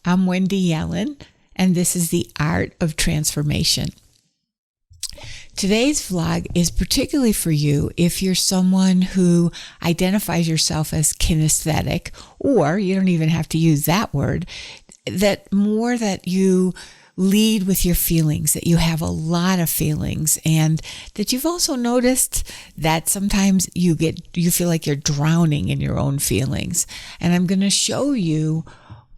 I'm Wendy Yellen, and this is the Art of Transformation. Today's vlog is particularly for you if you're someone who identifies yourself as kinesthetic, or you don't even have to use that word, that you lead with your feelings, that you have a lot of feelings, and that you've also noticed that sometimes you feel like you're drowning in your own feelings. And I'm going to show you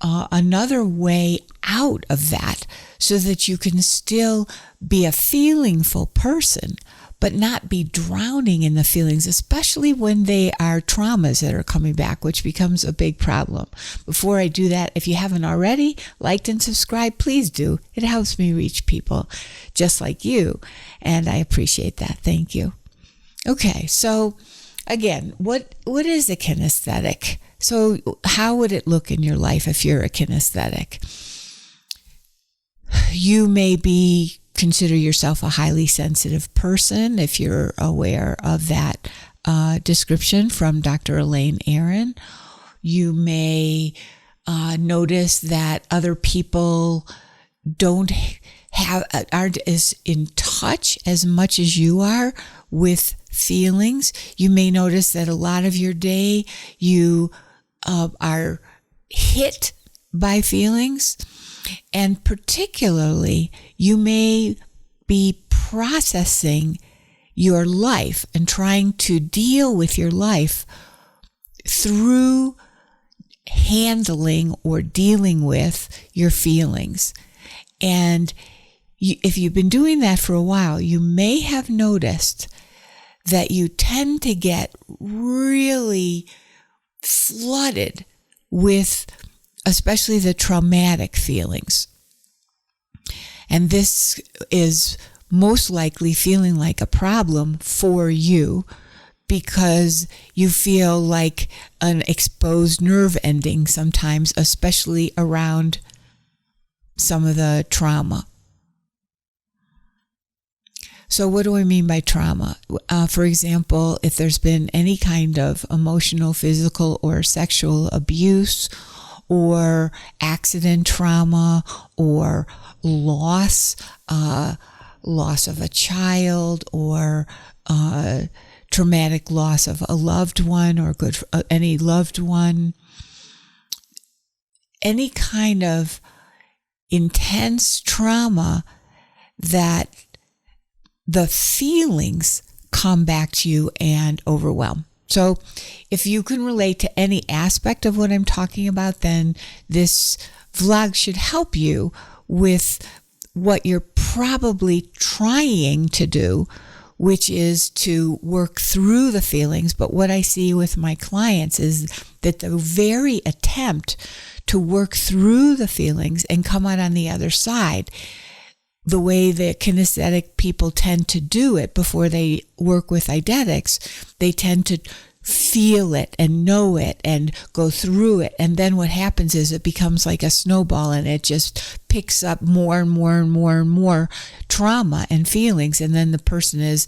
another way out of that so that you can still be a feelingful person, but not be drowning in the feelings, especially when they are traumas that are coming back, which becomes a big problem. Before I do that, if you haven't already liked and subscribed, please do. It helps me reach people just like you, and I appreciate that. Thank you. Okay, so again, what is a kinesthetic? So how would it look in your life if you're a kinesthetic? You may consider yourself a highly sensitive person if you're aware of that description from Dr. Elaine Aron. You may notice that other people aren't as in touch as much as you are with feelings. You may notice that a lot of your day you are hit by feelings, and particularly you may be processing your life and trying to deal with your life through handling or dealing with your feelings. And if you've been doing that for a while, you may have noticed that you tend to get really flooded with especially the traumatic feelings. And this is most likely feeling like a problem for you because you feel like an exposed nerve ending sometimes, especially around some of the trauma. So what do I mean by trauma? For example, if there's been any kind of emotional, physical, or sexual abuse, or accident trauma, or loss of a child, or traumatic loss of a loved one, or any loved one, any kind of intense trauma that the feelings come back to you and overwhelm. So if you can relate to any aspect of what I'm talking about, then this vlog should help you with what you're probably trying to do, which is to work through the feelings. But what I see with my clients is that the very attempt to work through the feelings and come out on the other side, the way the kinesthetic people tend to do it before they work with Eidetics, they tend to feel it and know it and go through it. And then what happens is it becomes like a snowball, and it just picks up more and more and more and more trauma and feelings. And then the person is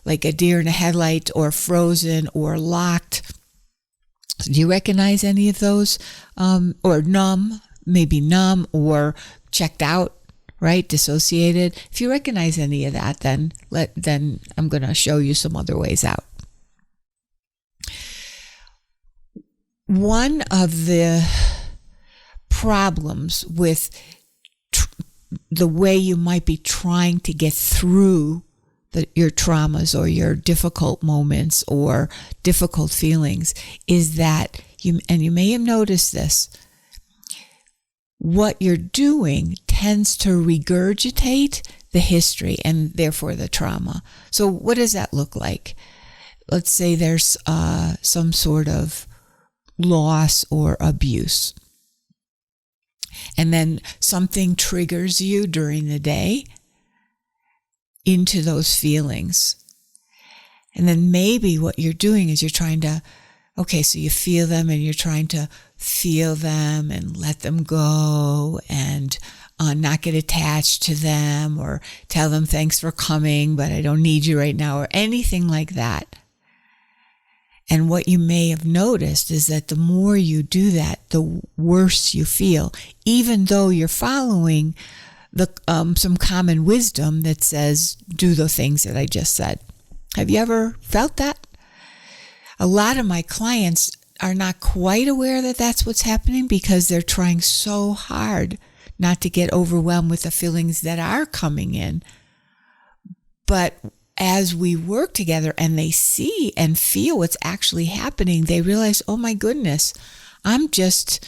like a deer in a headlight, or frozen, or locked. Do you recognize any of those? Or numb, maybe numb, or checked out, right? Dissociated. If you recognize any of that, then I'm going to show you some other ways out. One of the problems with the way you might be trying to get through your traumas or your difficult moments or difficult feelings is that you may have noticed this, what you're doing tends to regurgitate the history and therefore the trauma. So what does that look like? Let's say there's some sort of loss or abuse, and then something triggers you during the day into those feelings. And then maybe what you're doing is you're trying to, so you feel them, and you're trying to feel them and let them go, and not get attached to them, or tell them thanks for coming, but I don't need you right now, or anything like that. And what you may have noticed is that the more you do that, the worse you feel, even though you're following some common wisdom that says, do the things that I just said. Have you ever felt that? A lot of my clients are not quite aware that that's what's happening because they're trying so hard not to get overwhelmed with the feelings that are coming in. But as we work together and they see and feel what's actually happening, they realize, oh my goodness, I'm just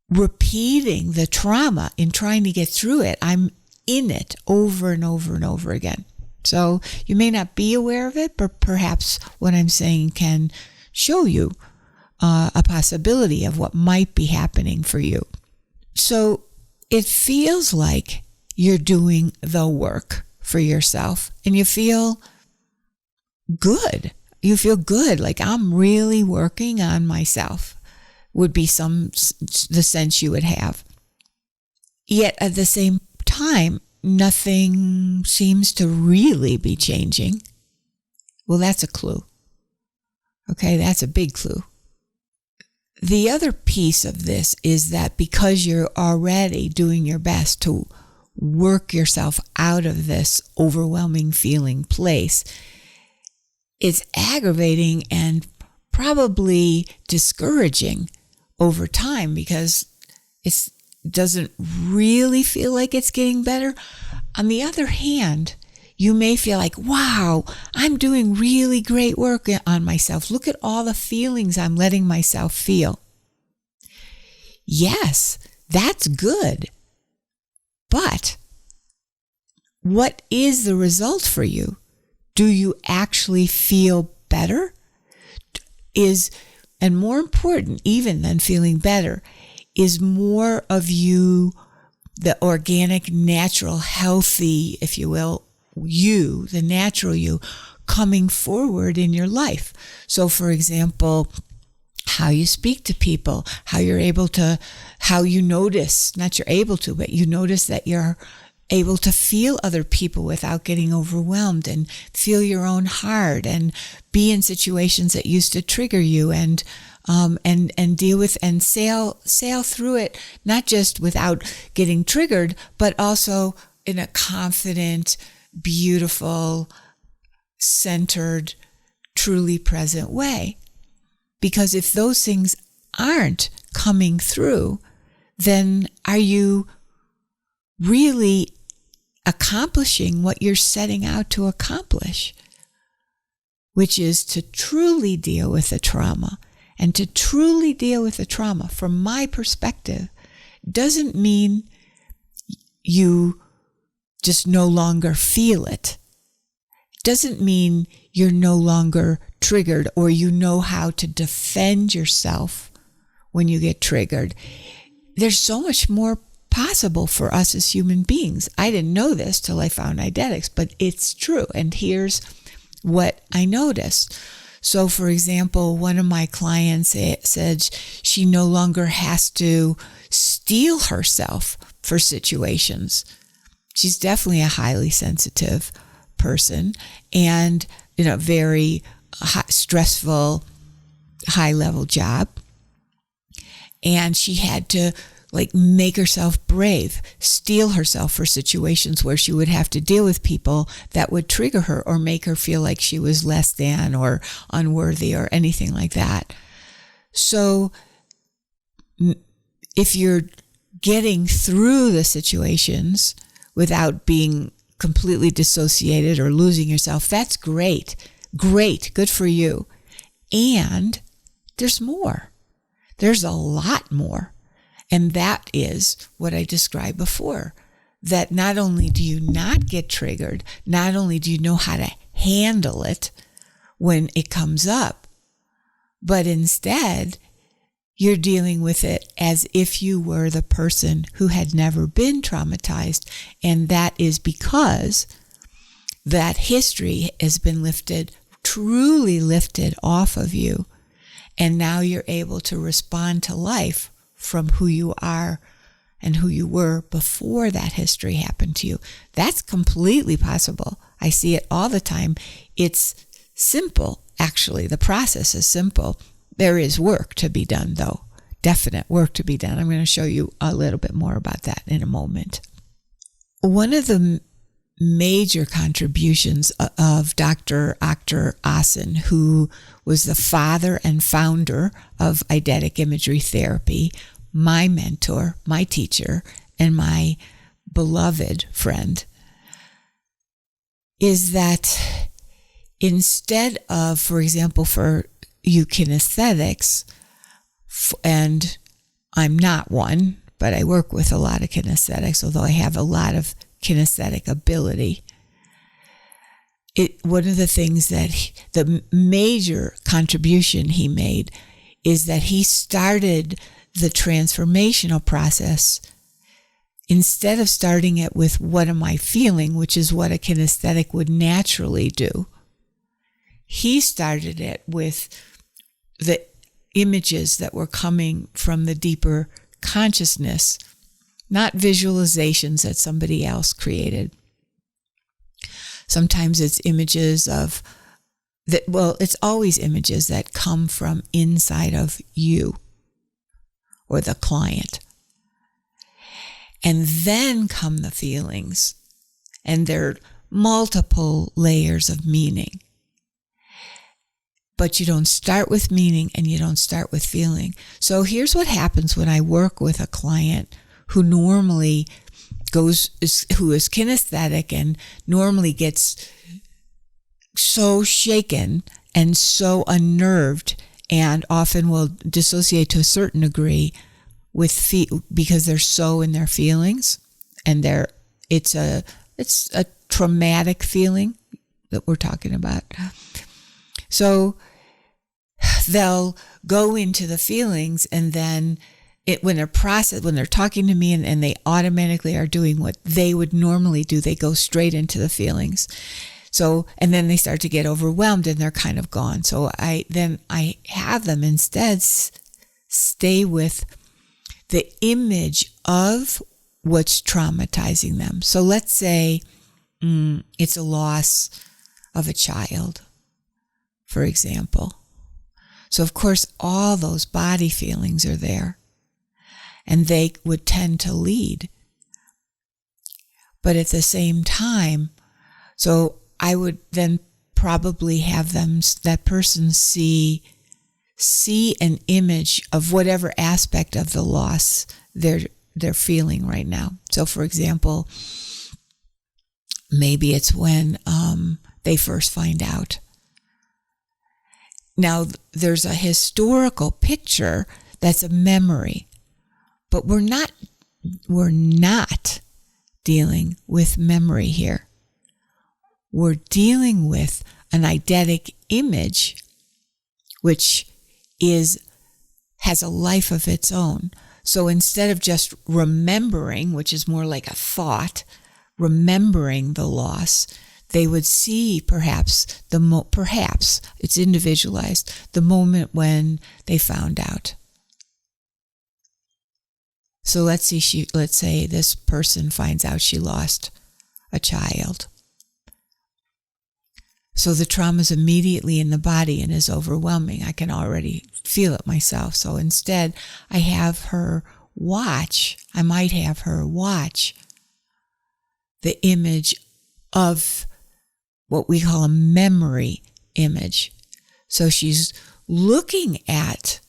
repeating the trauma in trying to get through it. I'm in it over and over and over again. So you may not be aware of it, but perhaps what I'm saying can show you a possibility of what might be happening for you. So it feels like you're doing the work for yourself and you feel good. You feel good, like I'm really working on myself, would be the sense you would have. Yet at the same time, nothing seems to really be changing. Well, that's a clue. Okay, that's a big clue. The other piece of this is that because you're already doing your best to work yourself out of this overwhelming feeling place, it's aggravating and probably discouraging over time because it doesn't really feel like it's getting better. On the other hand, you may feel like, wow, I'm doing really great work on myself. Look at all the feelings I'm letting myself feel. Yes, that's good. But what is the result for you? Do you actually feel better? And more important even than feeling better, is more of you, the organic, natural, healthy, if you will, you, the natural you, coming forward in your life. So for example, how you speak to people, how you notice, not you're able to, but you notice that you're able to feel other people without getting overwhelmed and feel your own heart and be in situations that used to trigger you and deal with and sail through it, not just without getting triggered, but also in a confident, beautiful, centered, truly present way. Because if those things aren't coming through, then are you really accomplishing what you're setting out to accomplish, which is to truly deal with the trauma? And to truly deal with the trauma, from my perspective, doesn't mean you just no longer feel it. Doesn't mean you're no longer triggered or you know how to defend yourself when you get triggered. There's so much more possible for us as human beings. I didn't know this till I found Eidetics, but it's true. And here's what I noticed. So, for example, one of my clients said she no longer has to steel herself for situations. She's definitely a highly sensitive person and in a very stressful, high-level job. And she had to make herself brave, steel herself for situations where she would have to deal with people that would trigger her or make her feel like she was less than or unworthy or anything like that. So if you're getting through the situations without being completely dissociated or losing yourself, that's great. Great. Good for you. And there's more. There's a lot more. And that is what I described before, that not only do you not get triggered, not only do you know how to handle it when it comes up, but instead you're dealing with it as if you were the person who had never been traumatized. And that is because that history has been lifted, truly lifted off of you. And now you're able to respond to life from who you are and who you were before that history happened to you. That's completely possible. I see it all the time. It's simple actually, the process is simple. There is work to be done, though. Definite work to be done. I'm going to show you a little bit more about that in a moment. One of the major contributions of Dr. Akhtar Asen, who was the father and founder of Eidetic imagery therapy, my mentor, my teacher, and my beloved friend, is that instead of, for example, for you kinesthetics, and I'm not one, but I work with a lot of kinesthetics, although I have a lot of kinesthetic ability. One of the things that the major contribution he made is that he started the transformational process. Instead of starting it with what am I feeling, which is what a kinesthetic would naturally do, he started it with the images that were coming from the deeper consciousness, not visualizations that somebody else created. Sometimes it's images of that, well, it's always images that come from inside of you or the client. And then come the feelings, and there are multiple layers of meaning. But you don't start with meaning and you don't start with feeling. So here's what happens when I work with a client who normally who is kinesthetic and normally gets so shaken and so unnerved and often will dissociate to a certain degree with because they're so in their feelings, and it's a traumatic feeling that we're talking about. So they'll go into the feelings, and then when they're talking to me and they automatically are doing what they would normally do, they go straight into the feelings. So, and then they start to get overwhelmed and they're kind of gone. So I have them instead stay with the image of what's traumatizing them. So let's say it's a loss of a child, for example. So of course, all those body feelings are there, and they would tend to lead. But at the same time, so I would then probably have that person see an image of whatever aspect of the loss they're feeling right now. So for example, maybe it's when they first find out. Now there's a historical picture that's a memory, but we're not dealing with memory here. We're dealing with an eidetic image, which has a life of its own. So instead of just remembering, which is more like a thought, remembering the loss, they would see perhaps it's individualized, the moment when they found out. So let's say this person finds out she lost a child. So the trauma is immediately in the body and is overwhelming. I can already feel it myself. So instead, I might have her watch the image of what we call a memory image. So she's looking at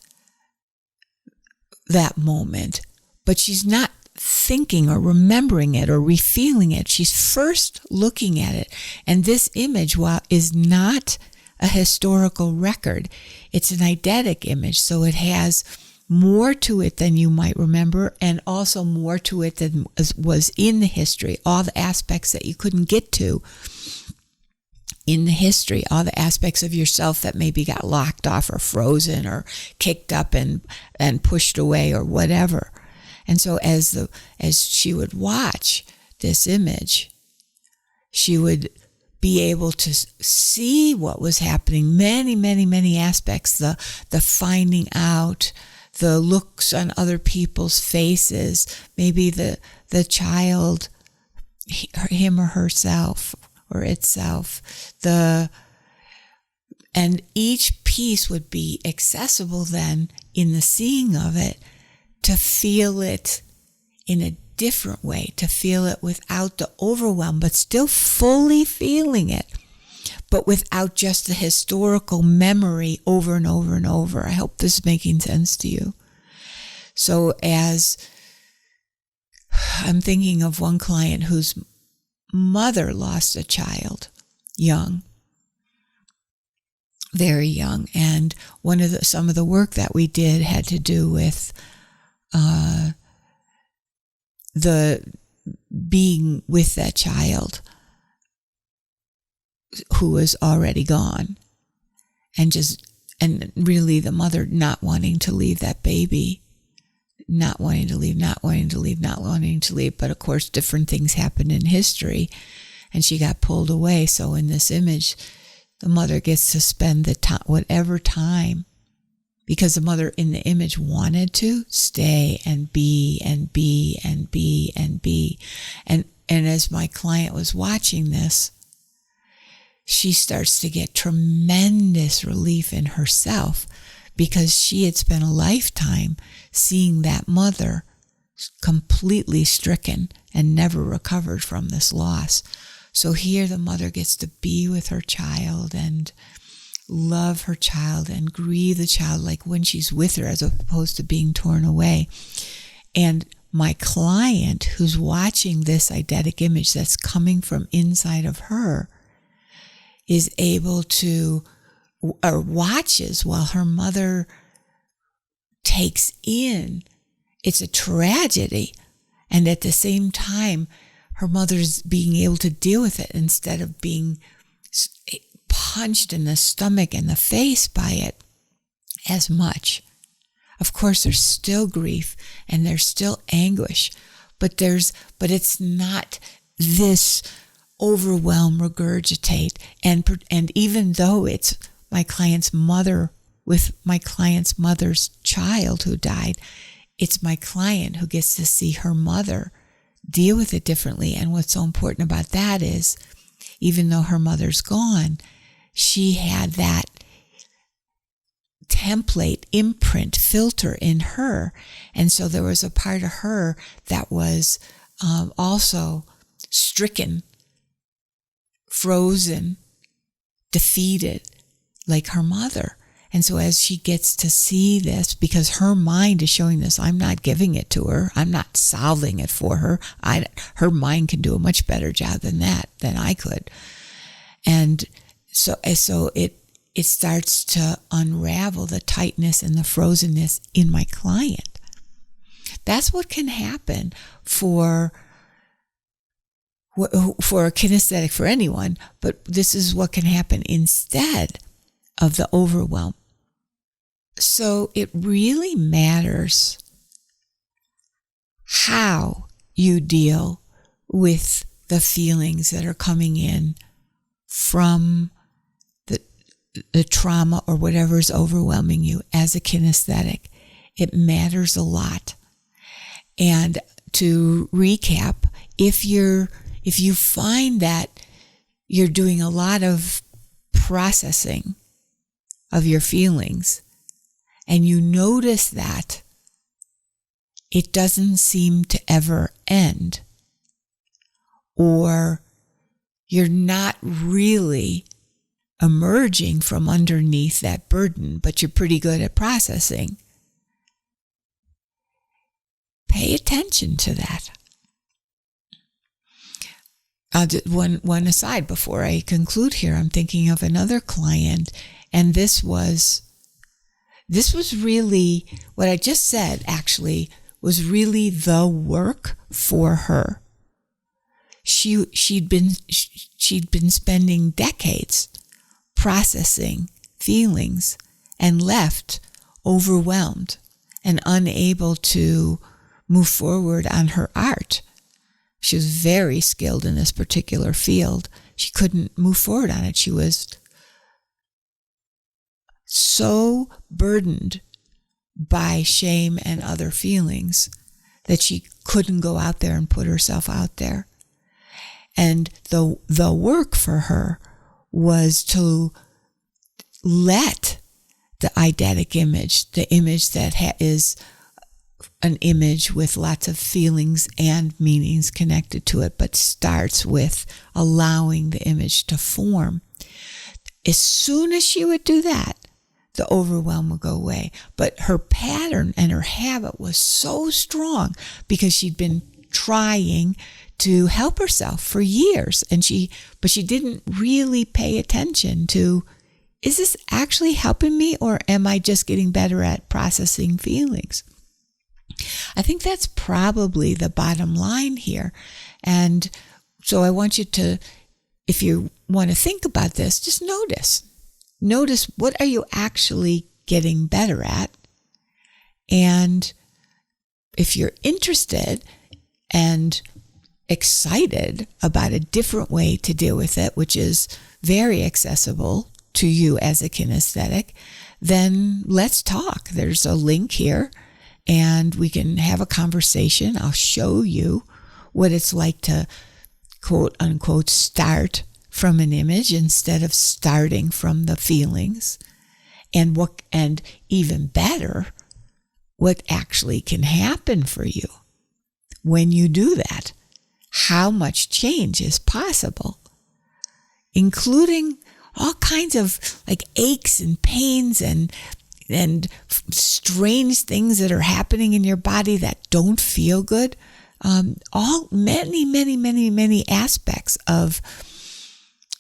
that moment, but she's not thinking or remembering it or refeeling it. She's first looking at it. And this image, while is not a historical record, it's an eidetic image. So it has more to it than you might remember, and also more to it than was in the history. All the aspects that you couldn't get to in the history, all the aspects of yourself that maybe got locked off or frozen or kicked up and pushed away or whatever. And so as she would watch this image, she would be able to see what was happening, many, many, many aspects, the finding out, the looks on other people's faces, maybe the child, him or herself or itself, the And each piece would be accessible then in the seeing of it to feel it in a different way, to feel it without the overwhelm, but still fully feeling it, but without just the historical memory over and over and over. I hope this is making sense to you. So as I'm thinking of one client whose mother lost a child young, very young, and some of the work that we did had to do with the being with that child who was already gone, and really the mother not wanting to leave that baby, not wanting to leave, but of course different things happened in history and she got pulled away. So in this image, the mother gets to spend the time, whatever time, because the mother in the image wanted to stay and be and be and be and be. And as my client was watching this, she starts to get tremendous relief in herself, because she had spent a lifetime seeing that mother completely stricken and never recovered from this loss. So here the mother gets to be with her child and love her child and grieve the child like when she's with her, as opposed to being torn away. And my client, who's watching this eidetic image that's coming from inside of her, is able to, or watches while her mother takes in, it's a tragedy, and at the same time her mother's being able to deal with it instead of being punched in the stomach and the face by it as much. Of course there's still grief and there's still anguish, but it's not this overwhelm, regurgitate, and even though it's my client's mother with my client's mother's child who died, it's my client who gets to see her mother deal with it differently. And what's so important about that is, even though her mother's gone, she had that template, imprint, filter in her. And so there was a part of her that was also stricken, frozen, defeated, like her mother. And so as she gets to see this, because her mind is showing this, I'm not giving it to her, I'm not solving it for her, her mind can do a much better job than I could. And so it starts to unravel the tightness and the frozenness in my client. That's what can happen for a kinesthetic, for anyone, but this is what can happen instead of the overwhelm. So it really matters how you deal with the feelings that are coming in from the trauma or whatever is overwhelming you as a kinesthetic. It matters a lot. And to recap, if you find that you're doing a lot of processing of your feelings, and you notice that it doesn't seem to ever end, or you're not really emerging from underneath that burden, but you're pretty good at processing, pay attention to that. One aside before I conclude here, I'm thinking of another client, and this was really what I just said, actually, was really the work for her. She'd been spending decades processing feelings and left overwhelmed and unable to move forward on her art. She was very skilled in this particular field. She couldn't move forward on it. She was so burdened by shame and other feelings that she couldn't go out there and put herself out there. And the work for her was to let the eidetic image, the image that is an image with lots of feelings and meanings connected to it, but starts with allowing the image to form. As soon as she would do that, the overwhelm would go away. But her pattern and her habit was so strong because she'd been trying to help herself for years, but she didn't really pay attention to, is this actually helping me, or am I just getting better at processing feelings? I think that's probably the bottom line here. And so I want you to, if you want to think about this, just notice what are you actually getting better at. And if you're interested and excited about a different way to deal with it, which is very accessible to you as a kinesthetic, then let's talk. There's a link here and we can have a conversation. I'll show you what it's like to quote unquote start from an image instead of starting from the feelings, and even better, what actually can happen for you when you do that. How much change is possible, including all kinds of like aches and pains and strange things that are happening in your body that don't feel good. Many aspects of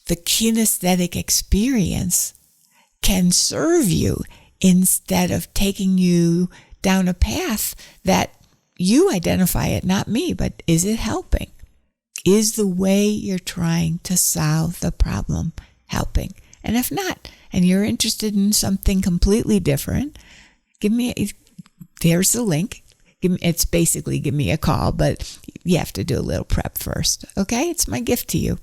the kinesthetic experience can serve you instead of taking you down a path that you identify it, not me, but is it helping? Is the way you're trying to solve the problem helping? And if not, and you're interested in something completely different, there's the link. It's basically give me a call, but you have to do a little prep first. Okay? It's my gift to you.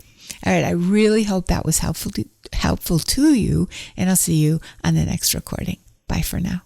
All right. I really hope that was helpful to you, and I'll see you on the next recording. Bye for now.